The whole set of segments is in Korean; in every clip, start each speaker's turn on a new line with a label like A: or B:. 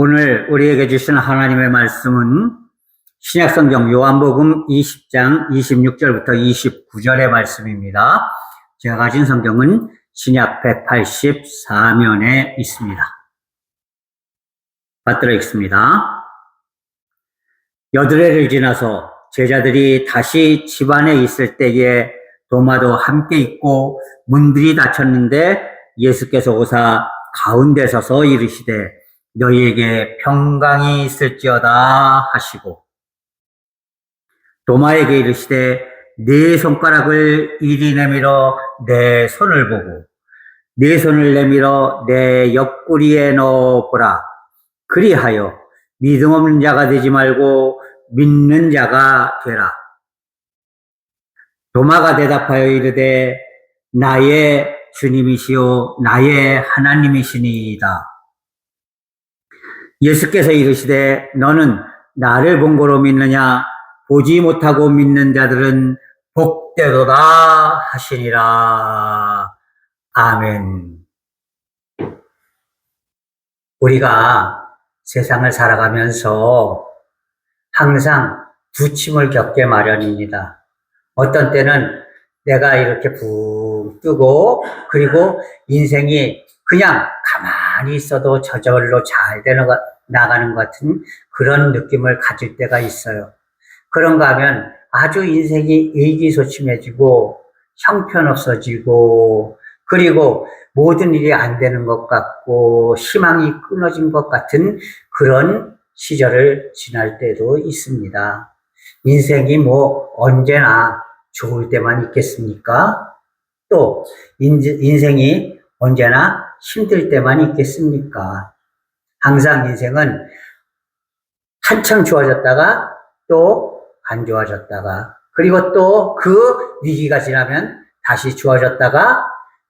A: 오늘 우리에게 주신 하나님의 말씀은 신약성경 요한복음 20장 26절부터 29절의 말씀입니다. 제가 가진 성경은 신약 184면에 있습니다. 받들어 읽습니다. 여드레를 지나서 제자들이 다시 집안에 있을 때에 도마도 함께 있고 문들이 닫혔는데 예수께서 오사 가운데 서서 이르시되 너희에게 평강이 있을지어다 하시고 도마에게 이르시되 네 손가락을 이리 내밀어 내 손을 보고 네 손을 내밀어 내 옆구리에 넣어보라. 그리하여 믿음 없는 자가 되지 말고 믿는 자가 되라. 도마가 대답하여 이르되 나의 주님이시요 나의 하나님이시니이다. 예수께서 이르시되 너는 나를 본 거로 믿느냐? 보지 못하고 믿는 자들은 복되도다 하시니라. 아멘. 우리가 세상을 살아가면서 항상 부침을 겪게 마련입니다. 어떤 때는 내가 이렇게 붕 뜨고 그리고 인생이 그냥 가만히 있어도 저절로 잘 나가는 것 같은 그런 느낌을 가질 때가 있어요. 그런가 하면 아주 인생이 의기소침해지고 형편없어지고 그리고 모든 일이 안 되는 것 같고 희망이 끊어진 것 같은 그런 시절을 지날 때도 있습니다. 인생이 뭐 언제나 좋을 때만 있겠습니까? 또 인생이 언제나 힘들 때만 있겠습니까? 항상 인생은 한참 좋아졌다가 또 안 좋아졌다가 그리고 또 그 위기가 지나면 다시 좋아졌다가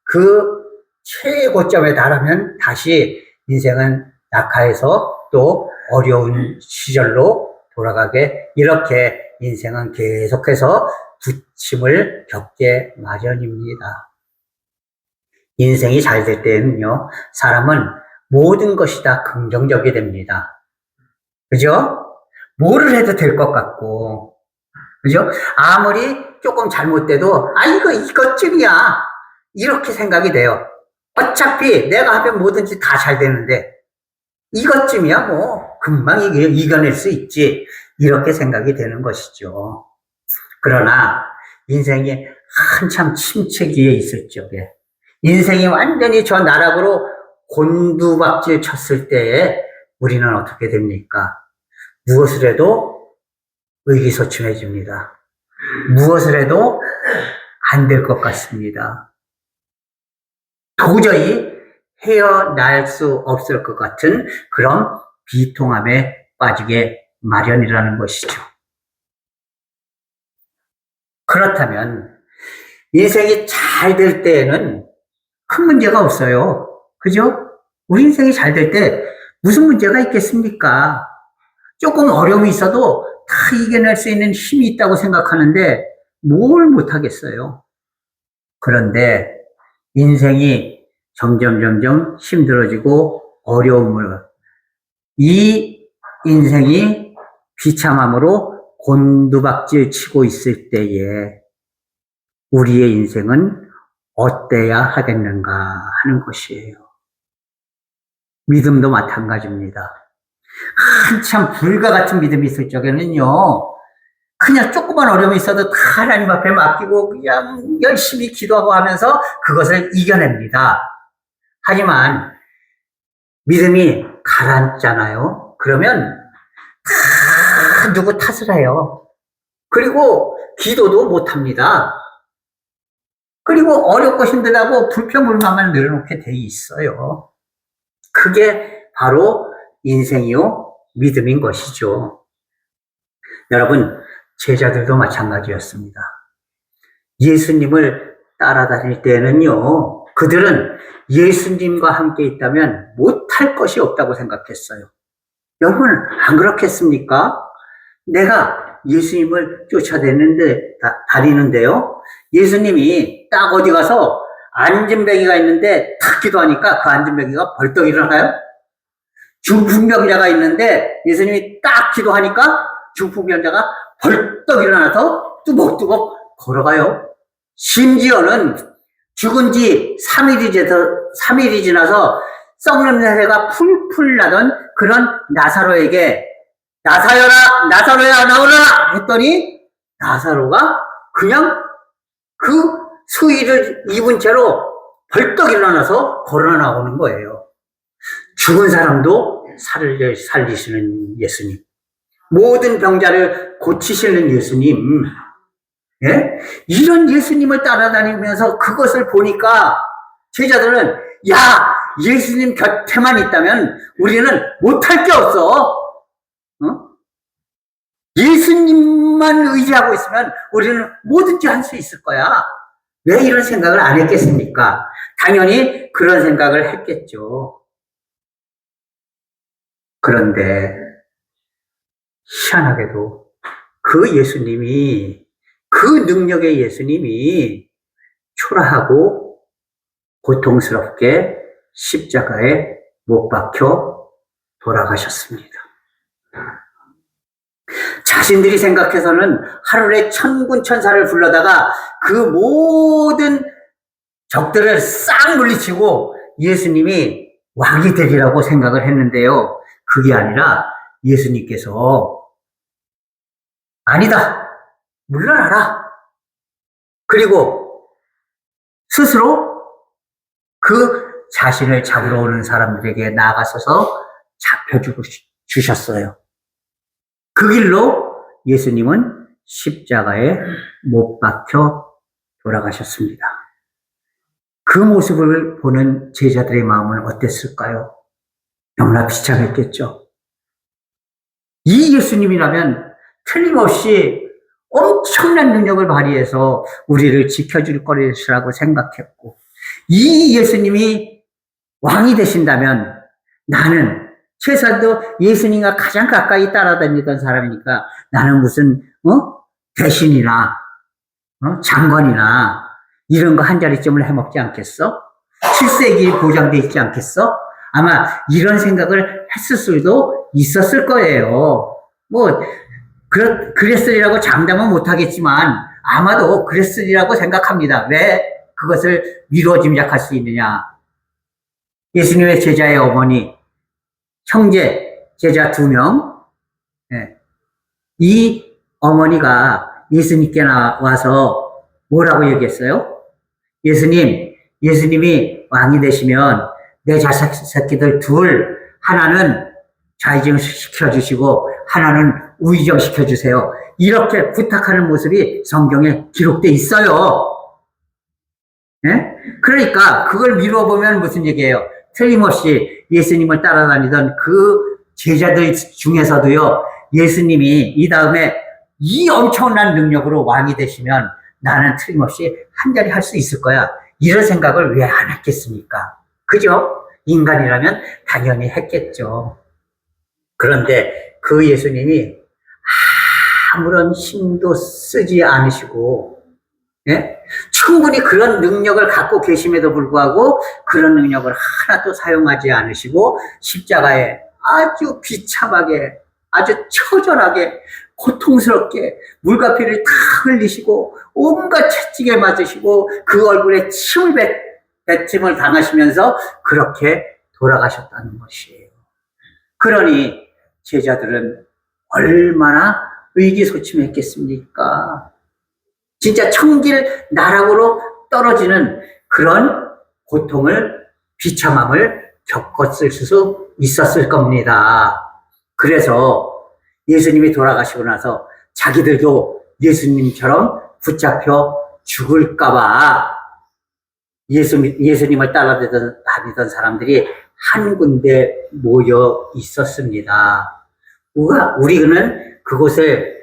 A: 그 최고점에 달하면 다시 인생은 낙하해서 또 어려운 시절로 돌아가게 이렇게 인생은 계속해서 부침을 겪게 마련입니다. 인생이 잘 될 때는요, 사람은 모든 것이 다 긍정적이 됩니다. 그죠? 뭐를 해도 될 것 같고, 그죠? 아무리 조금 잘못돼도, 이것쯤이야. 이렇게 생각이 돼요. 어차피 내가 하면 뭐든지 다 잘 되는데, 이것쯤이야, 뭐, 금방 이겨낼 수 있지. 이렇게 생각이 되는 것이죠. 그러나, 인생이 한참 침체기에 있을 적에, 인생이 완전히 저 나락으로 곤두박질 쳤을 때에 우리는 어떻게 됩니까? 무엇을 해도 의기소침해집니다. 무엇을 해도 안 될 것 같습니다. 도저히 헤어날 수 없을 것 같은 그런 비통함에 빠지게 마련이라는 것이죠. 그렇다면 인생이 잘 될 때에는 큰 문제가 없어요. 그죠? 우리 인생이 잘 될 때 무슨 문제가 있겠습니까? 조금 어려움이 있어도 다 이겨낼 수 있는 힘이 있다고 생각하는데 뭘 못하겠어요. 그런데 인생이 점점 힘들어지고 어려움을 이 인생이 비참함으로 곤두박질 치고 있을 때에 우리의 인생은 어때야 하겠는가 하는 것이에요. 믿음도 마찬가지입니다. 한참 불과 같은 믿음이 있을 적에는요, 그냥 조그만 어려움이 있어도 다 하나님 앞에 맡기고 그냥 열심히 기도하고 하면서 그것을 이겨냅니다. 하지만 믿음이 가라앉잖아요. 그러면 다 누구 탓을 해요. 그리고 기도도 못합니다. 그리고 어렵고 힘들다고 불평불만만 늘어놓게 돼 있어요. 그게 바로 인생이요 믿음인 것이죠. 여러분, 제자들도 마찬가지였습니다. 예수님을 따라다닐 때는요, 그들은 예수님과 함께 있다면 못할 것이 없다고 생각했어요. 여러분, 안 그렇겠습니까? 내가 예수님을 다니는데요, 예수님이 딱 어디 가서 앉은 베개가 있는데 탁 기도하니까 그 앉은 베개가 벌떡 일어나요? 중풍병자가 있는데 예수님이 딱 기도하니까 중풍병자가 벌떡 일어나서 뚜벅뚜벅 걸어가요. 심지어는 죽은 지 3일이 지나서 썩는 냄새가 풀풀 나던 그런 나사로에게 나사로야 나오라 했더니 나사로가 그냥 그 수의를 입은 채로 벌떡 일어나서 걸어 나오는 거예요. 죽은 사람도 살리시는 예수님, 모든 병자를 고치시는 예수님, 예? 이런 예수님을 따라다니면서 그것을 보니까 제자들은 야, 예수님 곁에만 있다면 우리는 못할 게 없어. 어? 예수님만 의지하고 있으면 우리는 뭐든지 할 수 있을 거야. 왜 이런 생각을 안 했겠습니까? 당연히 그런 생각을 했겠죠. 그런데 희한하게도 그 예수님이, 그 능력의 예수님이 초라하고 고통스럽게 십자가에 못 박혀 돌아가셨습니다. 자신들이 생각해서는 하루에 천군 천사를 불러다가 그 모든 적들을 싹 물리치고 예수님이 왕이 되리라고 생각을 했는데요. 그게 아니라 예수님께서 아니다, 물러나라. 그리고 스스로 그 자신을 잡으러 오는 사람들에게 나아가서서 잡혀주셨어요. 그 길로 예수님은 십자가에 못 박혀 돌아가셨습니다. 그 모습을 보는 제자들의 마음은 어땠을까요? 너무나 비참했겠죠. 이 예수님이라면 틀림없이 엄청난 능력을 발휘해서 우리를 지켜줄 것이라고 생각했고, 이 예수님이 왕이 되신다면 나는 최소한도 예수님과 가장 가까이 따라다니던 사람이니까 나는 무슨 대신이나 장관이나 이런 거 한 자리쯤을 해먹지 않겠어? 출세기 보장돼 있지 않겠어? 아마 이런 생각을 했을 수도 있었을 거예요. 그랬으리라고 장담은 못하겠지만 아마도 그랬으리라고 생각합니다. 왜 그것을 미루어 짐작할 수 있느냐? 예수님의 제자의 어머니, 형제, 제자 2명, 이 어머니가 예수님께 나와서 뭐라고 얘기했어요? 예수님이 왕이 되시면 내 자식 새끼들 둘, 하나는 좌의정 시켜주시고 하나는 우의정 시켜주세요. 이렇게 부탁하는 모습이 성경에 기록되어 있어요. 예? 그러니까 그걸 미뤄보면 무슨 얘기예요? 틀림없이 예수님을 따라다니던 그 제자들 중에서도요, 예수님이 이 다음에 이 엄청난 능력으로 왕이 되시면 나는 틀림없이 한 자리 할 수 있을 거야. 이런 생각을 왜 안 했겠습니까? 그죠? 인간이라면 당연히 했겠죠. 그런데 그 예수님이 아무런 힘도 쓰지 않으시고, 예? 충분히 그런 능력을 갖고 계심에도 불구하고 그런 능력을 하나도 사용하지 않으시고 십자가에 아주 비참하게, 아주 처절하게, 고통스럽게 물과피를 다 흘리시고 온갖 채찍에 맞으시고 그 얼굴에 침을 당하시면서 그렇게 돌아가셨다는 것이에요. 그러니 제자들은 얼마나 의기소침했겠습니까? 진짜 천길 나락으로 떨어지는 그런 고통을, 비참함을 겪었을 수 있었을 겁니다. 그래서 예수님이 돌아가시고 나서 자기들도 예수님처럼 붙잡혀 죽을까봐 예수님을 따라다니던 사람들이 한 군데 모여 있었습니다. 우리는 그곳을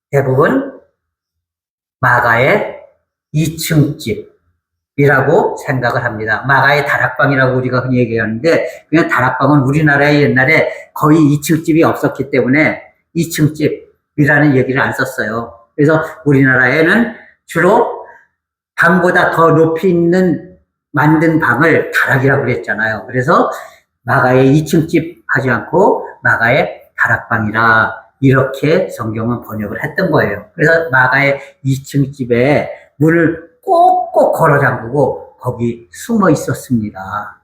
A: 대부분 마가의 2층 집이라고 생각을 합니다. 마가의 다락방이라고 우리가 흔히 얘기하는데, 그냥 다락방은 우리나라에 옛날에 거의 2층 집이 없었기 때문에 2층 집이라는 얘기를 안 썼어요. 그래서 우리나라에는 주로 방보다 더 높이 있는 만든 방을 다락이라고 그랬잖아요. 그래서 마가의 2층 집 하지 않고 마가의 다락방이라 이렇게 성경은 번역을 했던 거예요. 그래서 마가의 2층 집에 문을 꼭꼭 걸어 잠그고 거기 숨어 있었습니다.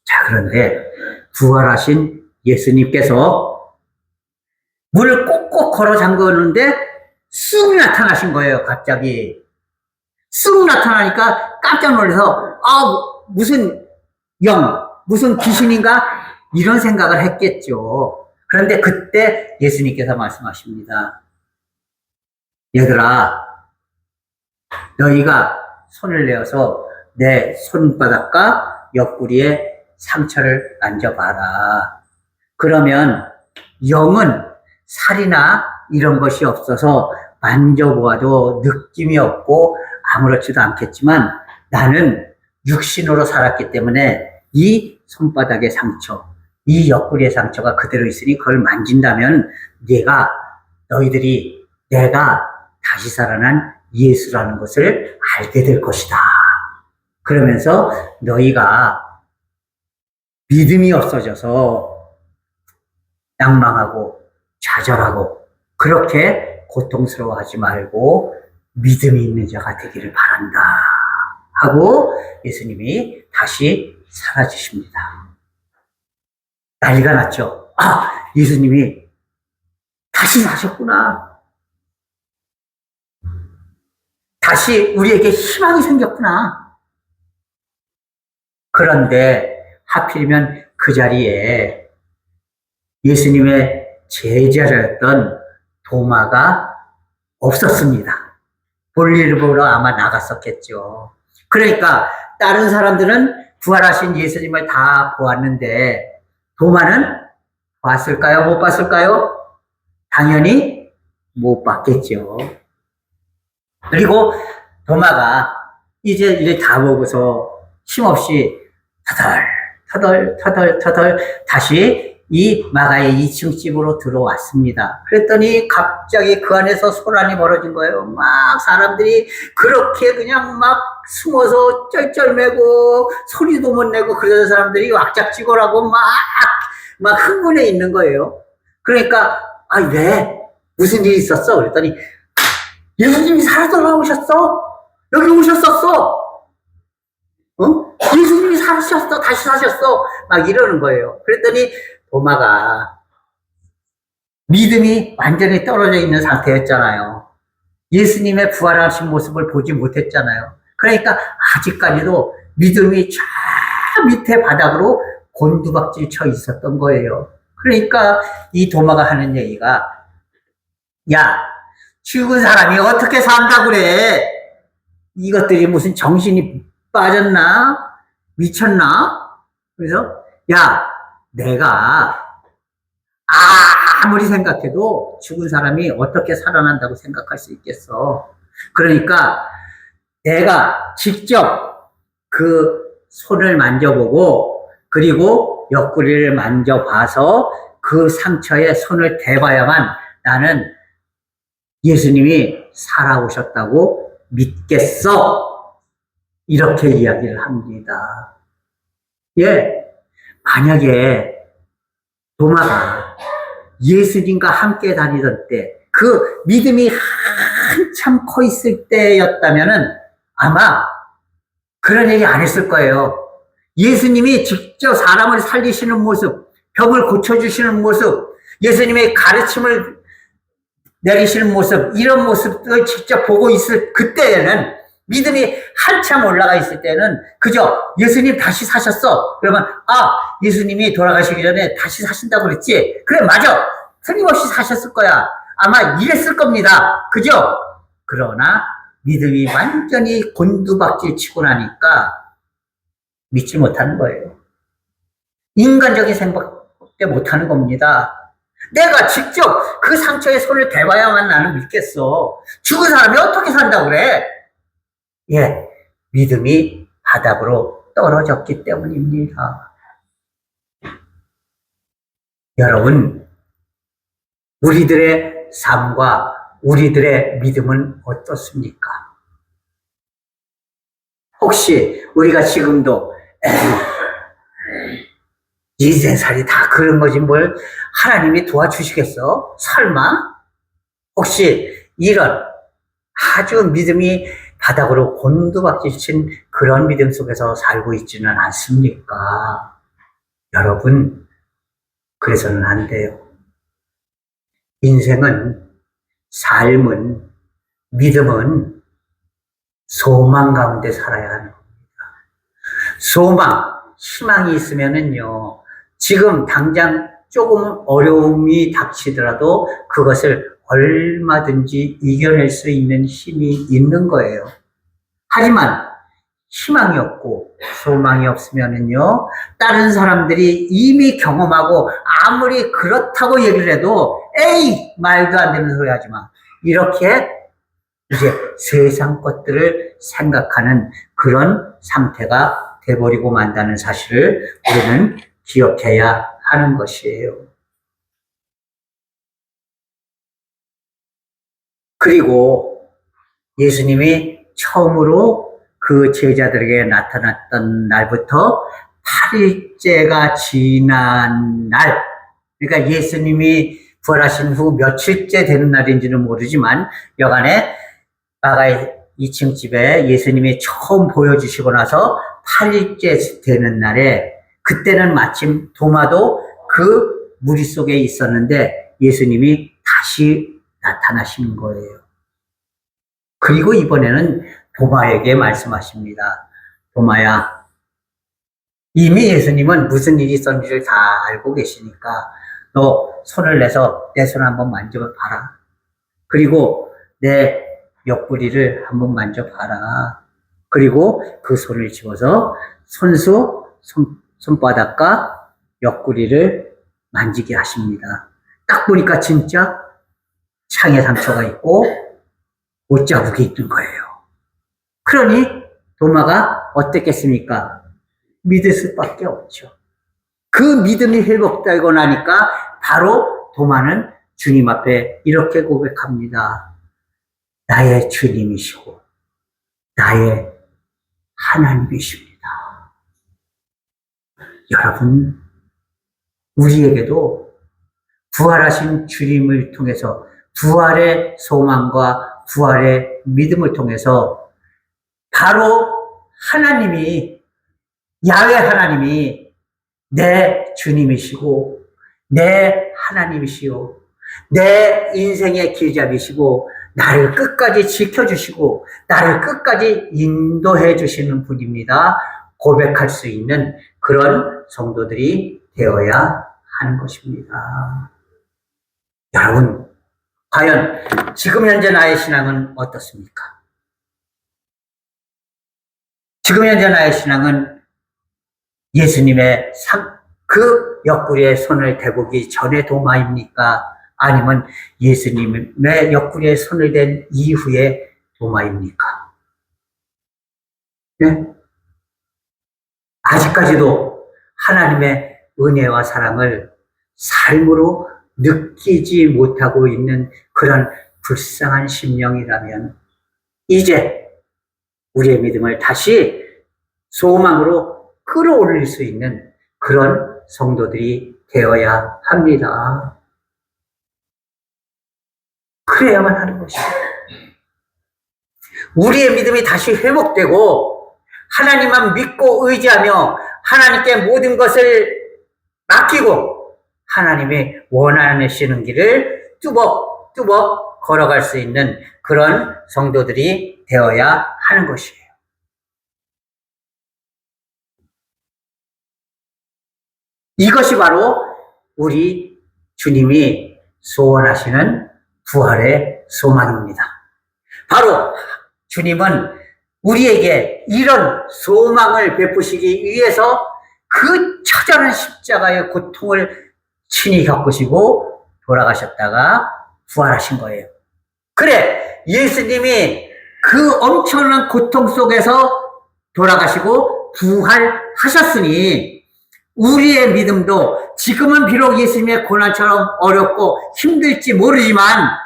A: 자, 그런데 부활하신 예수님께서 문을 꼭꼭 걸어 잠그는데 쑥 나타나신 거예요, 갑자기. 쑥 나타나니까 깜짝 놀라서, 무슨 무슨 귀신인가? 이런 생각을 했겠죠. 그런데 그때 예수님께서 말씀하십니다. 얘들아, 너희가 손을 내어서 내 손바닥과 옆구리에 상처를 만져봐라. 그러면 영은 살이나 이런 것이 없어서 만져보아도 느낌이 없고 아무렇지도 않겠지만 나는 육신으로 살았기 때문에 이 손바닥의 상처, 이 옆구리의 상처가 그대로 있으니 그걸 만진다면 너희들이 내가 다시 살아난 예수라는 것을 알게 될 것이다. 그러면서 너희가 믿음이 없어져서 낭망하고 좌절하고 그렇게 고통스러워하지 말고 믿음이 있는 자가 되기를 바란다 하고 예수님이 다시 사라지십니다. 난리가 났죠. 예수님이 다시 사셨구나. 다시 우리에게 희망이 생겼구나. 그런데 하필이면 그 자리에 예수님의 제자였던 도마가 없었습니다. 볼일을 보러 아마 나갔었겠죠. 그러니까 다른 사람들은 부활하신 예수님을 다 보았는데 도마는 봤을까요? 못 봤을까요? 당연히 못 봤겠죠. 그리고 도마가 이제 다 보고서 힘없이 터덜 다시 이 마가의 2층 집으로 들어왔습니다. 그랬더니 갑자기 그 안에서 소란이 벌어진 거예요. 막 사람들이 그렇게 그냥 막 숨어서 쩔쩔매고 소리도 못 내고 그러던 사람들이 왁작지골하고 막 흥분해 있는 거예요. 그러니까 왜? 무슨 일이 있었어? 그랬더니 예수님이 살아 돌아오셨어. 여기 오셨었어. 예수님이 사셨어. 다시 사셨어. 막 이러는 거예요. 그랬더니 도마가 믿음이 완전히 떨어져 있는 상태였잖아요. 예수님의 부활하신 모습을 보지 못했잖아요. 그러니까 아직까지도 믿음이 저 밑에 바닥으로 곤두박질 쳐 있었던 거예요. 그러니까 이 도마가 하는 얘기가 야, 죽은 사람이 어떻게 산다고 그래? 이것들이 무슨 정신이 빠졌나? 미쳤나? 그래서 야, 내가 아무리 생각해도 죽은 사람이 어떻게 살아난다고 생각할 수 있겠어. 그러니까 내가 직접 그 손을 만져보고 그리고 옆구리를 만져봐서 그 상처에 손을 대봐야만 나는 예수님이 살아오셨다고 믿겠어. 이렇게 이야기를 합니다. 만약에 도마가 예수님과 함께 다니던 때, 그 믿음이 한참 커 있을 때였다면은 아마 그런 얘기 안 했을 거예요. 예수님이 직접 사람을 살리시는 모습, 병을 고쳐주시는 모습, 예수님의 가르침을 내리시는 모습, 이런 모습을 직접 보고 있을 그때에는 믿음이 한참 올라가 있을 때는 그저 예수님 다시 사셨어. 그러면 예수님이 돌아가시기 전에 다시 사신다고 그랬지? 그래, 맞아. 틀림없이 사셨을 거야. 아마 이랬을 겁니다. 그죠? 그러나 믿음이 완전히 곤두박질 치고 나니까 믿지 못하는 거예요. 인간적인 생각밖에 못하는 겁니다. 내가 직접 그 상처에 손을 대봐야만 나는 믿겠어. 죽은 사람이 어떻게 산다고 그래? 믿음이 바닥으로 떨어졌기 때문입니다. 여러분, 우리들의 삶과 우리들의 믿음은 어떻습니까? 혹시 우리가 지금도 이 세상이 다 그런 거지 뭘 하나님이 도와주시겠어? 설마? 혹시 이런 아주 믿음이 바닥으로 곤두박질 그런 믿음 속에서 살고 있지는 않습니까? 여러분, 그래서는 안 돼요. 인생은, 삶은, 믿음은 소망 가운데 살아야 하는 겁니다. 소망, 희망이 있으면은요, 지금 당장 조금 어려움이 닥치더라도 그것을 얼마든지 이겨낼 수 있는 힘이 있는 거예요. 하지만 희망이 없고 소망이 없으면은요, 다른 사람들이 이미 경험하고 아무리 그렇다고 얘기를 해도 에이 말도 안 되는 소리 하지 마. 이렇게 이제 세상 것들을 생각하는 그런 상태가 돼버리고 만다는 사실을 우리는 기억해야 하는 것이에요. 그리고 예수님이 처음으로 그 제자들에게 나타났던 날부터 8일째가 지난 날, 그러니까 예수님이 부활하신 후 며칠째 되는 날인지는 모르지만 여간에 마가의 2층 집에 예수님이 처음 보여주시고 나서 8일째 되는 날에 그때는 마침 도마도 그 무리 속에 있었는데 예수님이 다시 나타나시는 거예요. 그리고 이번에는 도마에게 말씀하십니다. 도마야, 이미 예수님은 무슨 일이 있었는지를 다 알고 계시니까 너 손을 내서 내 손 한번 만져봐라. 그리고 내 옆구리를 한번 만져봐라. 그리고 그 손을 집어서 손바닥과 옆구리를 만지게 하십니다. 딱 보니까 진짜 창에 상처가 있고 옷자국이 있는 거예요. 그러니 도마가 어땠겠습니까? 믿을 수밖에 없죠. 그 믿음이 회복되고 나니까 바로 도마는 주님 앞에 이렇게 고백합니다. 나의 주님이시고 나의 하나님이십니다. 여러분, 우리에게도 부활하신 주님을 통해서 부활의 소망과 부활의 믿음을 통해서 바로 하나님이, 야훼 하나님이 내 주님이시고 내 하나님이시오, 내 인생의 길잡이시고 나를 끝까지 지켜주시고 나를 끝까지 인도해 주시는 분입니다. 고백할 수 있는 그런 성도들이 되어야 하는 것입니다. 여러분, 과연 지금 현재 나의 신앙은 어떻습니까? 지금 현재 나의 신앙은 예수님의 그 옆구리에 손을 대보기 전의 도마입니까? 아니면 예수님의 옆구리에 손을 댄 이후의 도마입니까? 네? 아직까지도 하나님의 은혜와 사랑을 삶으로 느끼지 못하고 있는 그런 불쌍한 심령이라면 이제 우리의 믿음을 다시 소망으로 끌어올릴 수 있는 그런 성도들이 되어야 합니다. 그래야만 하는 것입니다. 우리의 믿음이 다시 회복되고 하나님만 믿고 의지하며 하나님께 모든 것을 맡기고 하나님이 원하시는 길을 뚜벅뚜벅 걸어갈 수 있는 그런 성도들이 되어야 하는 것이에요. 이것이 바로 우리 주님이 소원하시는 부활의 소망입니다. 바로 주님은 우리에게 이런 소망을 베푸시기 위해서 그 처절한 십자가의 고통을 친히 겪으시고 돌아가셨다가 부활하신 거예요. 그래, 예수님이 그 엄청난 고통 속에서 돌아가시고 부활하셨으니 우리의 믿음도 지금은 비록 예수님의 고난처럼 어렵고 힘들지 모르지만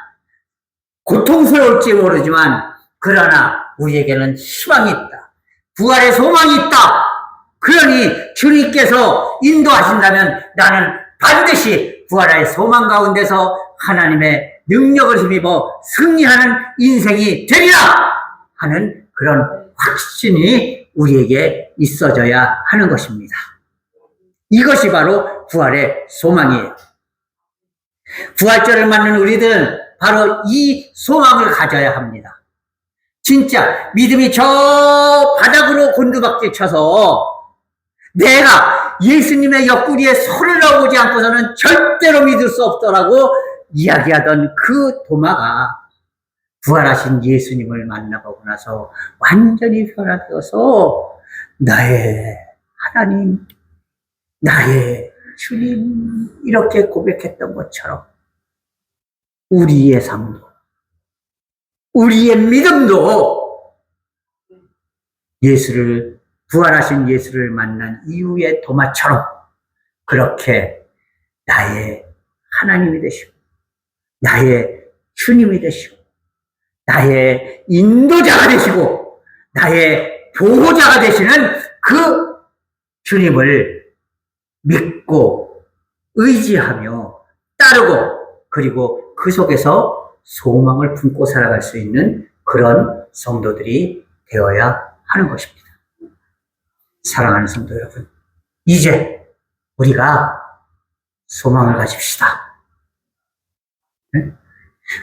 A: 고통스러울지 모르지만 그러나 우리에게는 희망이 있다. 부활의 소망이 있다. 그러니 온전히 주님께서 인도하신다면 나는 반드시 부활의 소망 가운데서 하나님의 능력을 힘입어 승리하는 인생이 되리라 하는 그런 확신이 우리에게 있어져야 하는 것입니다. 이것이 바로 부활의 소망이에요. 부활절을 맞는 우리들은 바로 이 소망을 가져야 합니다. 진짜 믿음이 저 바닥으로 곤두박질 쳐서 내가 예수님의 옆구리에 손을 넣어보지 않고서는 절대로 믿을 수 없더라고 이야기하던 그 도마가 부활하신 예수님을 만나보고 나서 완전히 변화되어서 나의 하나님, 나의 주님 이렇게 고백했던 것처럼 우리의 삶도, 우리의 믿음도 예수를, 부활하신 예수를 만난 이후의 도마처럼 그렇게 나의 하나님이 되시고 나의 주님이 되시고 나의 인도자가 되시고 나의 보호자가 되시는 그 주님을 믿고 의지하며 따르고 그리고 그 속에서 소망을 품고 살아갈 수 있는 그런 성도들이 되어야 하는 것입니다. 사랑하는 성도 여러분, 이제 우리가 소망을 가집시다.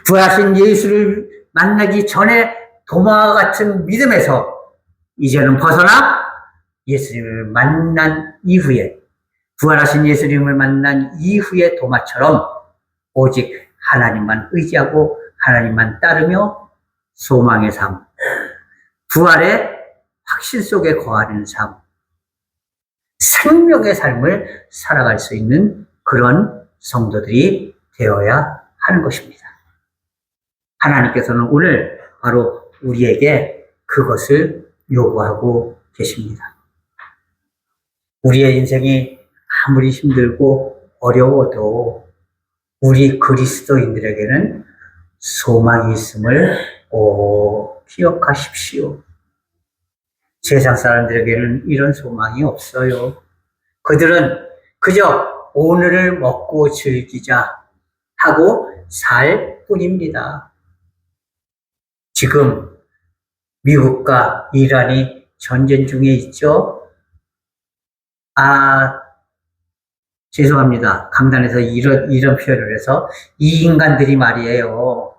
A: 부활하신 예수를 만나기 전에 도마와 같은 믿음에서 이제는 벗어나 예수님을 만난 이후에, 부활하신 예수님을 만난 이후의 도마처럼 오직 하나님만 의지하고 하나님만 따르며 소망의 삶, 부활의 확신 속에 거하는 삶, 생명의 삶을 살아갈 수 있는 그런 성도들이 되어야 하는 것입니다. 하나님께서는 오늘 바로 우리에게 그것을 요구하고 계십니다. 우리의 인생이 아무리 힘들고 어려워도 우리 그리스도인들에게는 소망이 있음을 꼭 기억하십시오. 세상 사람들에게는 이런 소망이 없어요. 그들은 그저 오늘을 먹고 즐기자 하고 살 뿐입니다. 지금 미국과 이란이 전쟁 중에 있죠. 죄송합니다. 강단에서 이런 표현을 해서 이 인간들이 말이에요.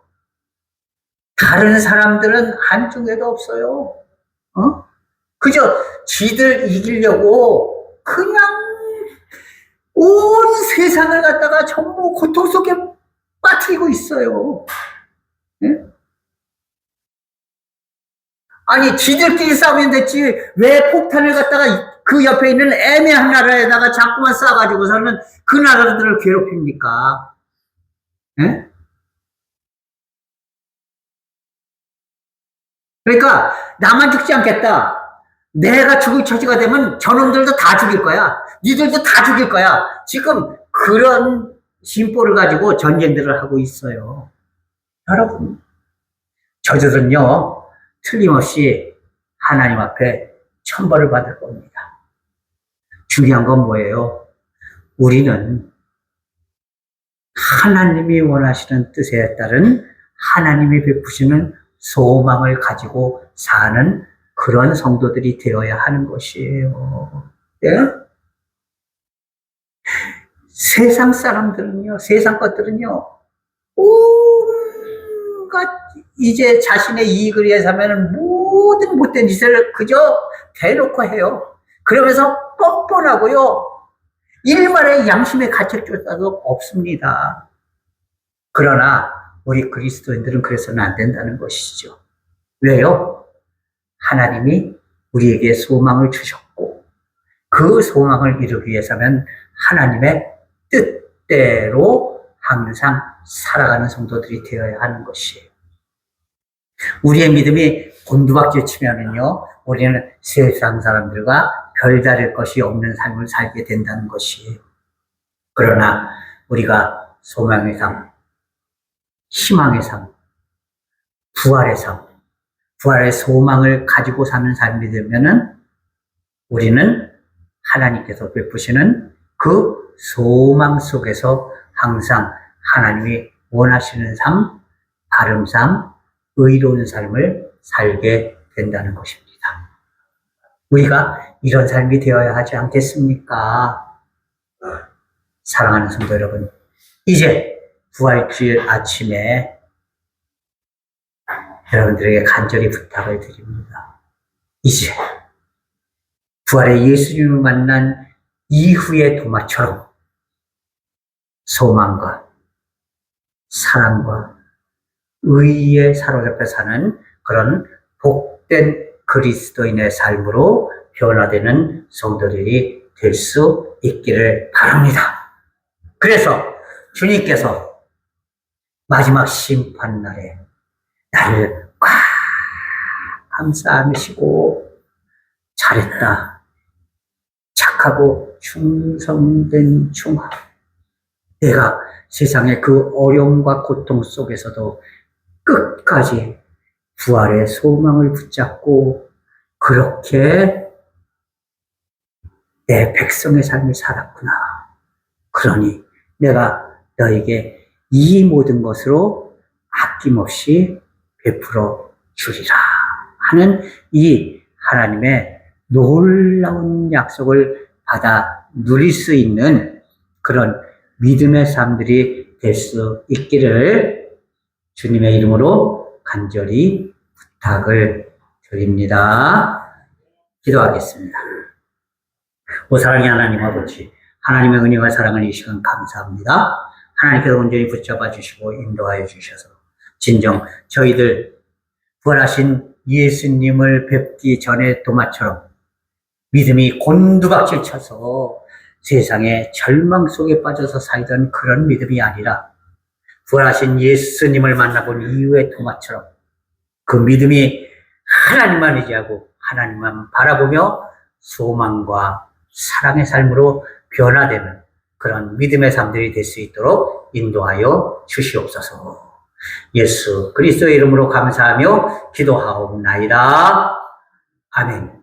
A: 다른 사람들은 한쪽에도 없어요. 그저 지들 이기려고 그냥 온 세상을 갖다가 전부 고통 속에 빠뜨리고 있어요. 네? 아니 지들끼리 싸우면 됐지 왜 폭탄을 갖다가 그 옆에 있는 애매한 나라에다가 자꾸만 쏴가지고서는 그 나라들을 괴롭힙니까? 네? 그러니까 나만 죽지 않겠다. 내가 죽을 처지가 되면 저놈들도 다 죽일 거야. 니들도 다 죽일 거야. 지금 그런 심보를 가지고 전쟁들을 하고 있어요. 여러분, 저들은요, 틀림없이 하나님 앞에 천벌을 받을 겁니다. 중요한 건 뭐예요? 우리는 하나님이 원하시는 뜻에 따른 하나님이 베푸시는 소망을 가지고 사는 그런 성도들이 되어야 하는 것이에요. 네? 세상 사람들은요, 세상 것들은요, 온갖 이제 자신의 이익을 위해서는 모든 못된 짓을 그저 대놓고 해요. 그러면서 뻔뻔하고요, 일말의 양심의 가책조차도 없습니다. 그러나 우리 그리스도인들은 그래서는 안 된다는 것이죠. 왜요? 하나님이 우리에게 소망을 주셨고 그 소망을 이루기 위해서는 하나님의 뜻대로 항상 살아가는 성도들이 되어야 하는 것이에요. 우리의 믿음이 곤두박질 치면은요, 우리는 세상 사람들과 별다를 것이 없는 삶을 살게 된다는 것이에요. 그러나 우리가 소망의 삶, 희망의 삶, 부활의 삶, 부활의 소망을 가지고 사는 삶이 되면은 우리는 하나님께서 베푸시는 그 소망 속에서 항상 하나님이 원하시는 삶, 바른 삶, 의로운 삶을 살게 된다는 것입니다. 우리가 이런 삶이 되어야 하지 않겠습니까? 사랑하는 성도 여러분, 이제 부활주일 아침에 여러분들에게 간절히 부탁을 드립니다. 이제 부활의 예수님을 만난 이후의 도마처럼 소망과 사랑과 의에 사로잡혀 사는 그런 복된 그리스도인의 삶으로 변화되는 성도들이 될 수 있기를 바랍니다. 그래서 주님께서 마지막 심판날에 나를 꽉 감싸 안으시고 잘했다, 착하고 충성된 종아, 내가 세상의 그 어려움과 고통 속에서도 끝까지 부활의 소망을 붙잡고 그렇게 내 백성의 삶을 살았구나. 그러니 내가 너에게 이 모든 것으로 아낌없이 베풀어 주리라 하는 이 하나님의 놀라운 약속을 받아 누릴 수 있는 그런 믿음의 삶들이 될 수 있기를 주님의 이름으로 간절히 부탁을 드립니다. 기도하겠습니다. 오 사랑의 하나님 아버지, 하나님의 은혜와 사랑을 이 시간 감사합니다. 하나님께서 온전히 붙잡아 주시고 인도하여 주셔서 진정 저희들 부활하신 예수님을 뵙기 전에 도마처럼 믿음이 곤두박질 쳐서 세상의 절망 속에 빠져서 살던 그런 믿음이 아니라 부활하신 예수님을 만나본 이후의 도마처럼 그 믿음이 하나님만 의지하고 하나님만 바라보며 소망과 사랑의 삶으로 변화되는 그런 믿음의 삶들이 될 수 있도록 인도하여 주시옵소서. 예수 그리스도의 이름으로 감사하며 기도하옵나이다. 아멘.